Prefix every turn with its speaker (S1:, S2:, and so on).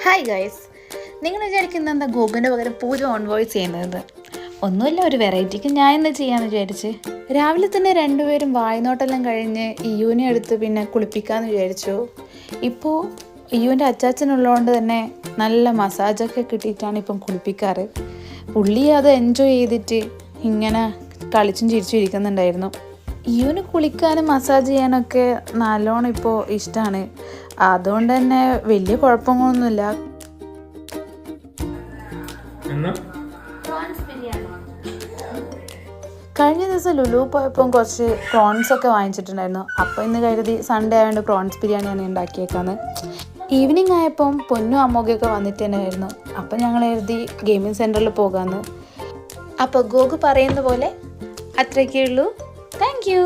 S1: Hi guys, നിങ്ങൾ വിചാരിക്കുന്ന എന്താ ഗോകുവിൻ്റെ പകരം പൂജ ഓൺ വോയിസ് ചെയ്യുന്നത്? ഒന്നുമില്ല, ഒരു വെറൈറ്റിക്ക് ഞാൻ എന്താ ചെയ്യാമെന്ന് വിചാരിച്ച് രാവിലെ തന്നെ രണ്ടുപേരും വായ്നോട്ടെല്ലാം കഴിഞ്ഞ് ഇയ്യൂനെ എടുത്ത് പിന്നെ കുളിപ്പിക്കാമെന്ന് വിചാരിച്ചു. ഇപ്പോൾ ഇയ്യൂൻ്റെ അച്ചാച്ചനുള്ളതുകൊണ്ട് തന്നെ നല്ല മസാജൊക്കെ കിട്ടിയിട്ടാണ് ഇപ്പം കുളിപ്പിക്കാറ്. പുള്ളി അത് എൻജോയ് ചെയ്തിട്ട് ഇങ്ങനെ കളിച്ചും ചിരിച്ചും ഇരിക്കുന്നുണ്ടായിരുന്നു. ഇയ്യൂന് കുളിക്കാനും മസാജ് ചെയ്യാനൊക്കെ നല്ലോണം ഇപ്പോൾ ഇഷ്ടമാണ്. അതുകൊണ്ട് തന്നെ വലിയ കുഴപ്പങ്ങളൊന്നുമില്ല. കഴിഞ്ഞ ദിവസം ലുലു പോയപ്പം കുറച്ച് പ്രോൺസൊക്കെ വാങ്ങിച്ചിട്ടുണ്ടായിരുന്നു. അപ്പോൾ ഇന്ന് കരുതി സൺഡേ ആയതുകൊണ്ട് പ്രോൺസ് ബിരിയാണിയാണ് ഉണ്ടാക്കിയേക്കാന്ന്. ഈവനിങ് ആയപ്പം പൊന്നും അമ്മൊക്കെയൊക്കെ വന്നിട്ട് തന്നെയായിരുന്നു. അപ്പം ഞങ്ങൾ കരുതി ഗെയിമിംഗ് സെൻറ്ററിൽ പോകാമെന്ന്. അപ്പോൾ ഗോകു പറയുന്ന പോലെ അത്രയൊക്കെ ഉള്ളൂ. Thank you.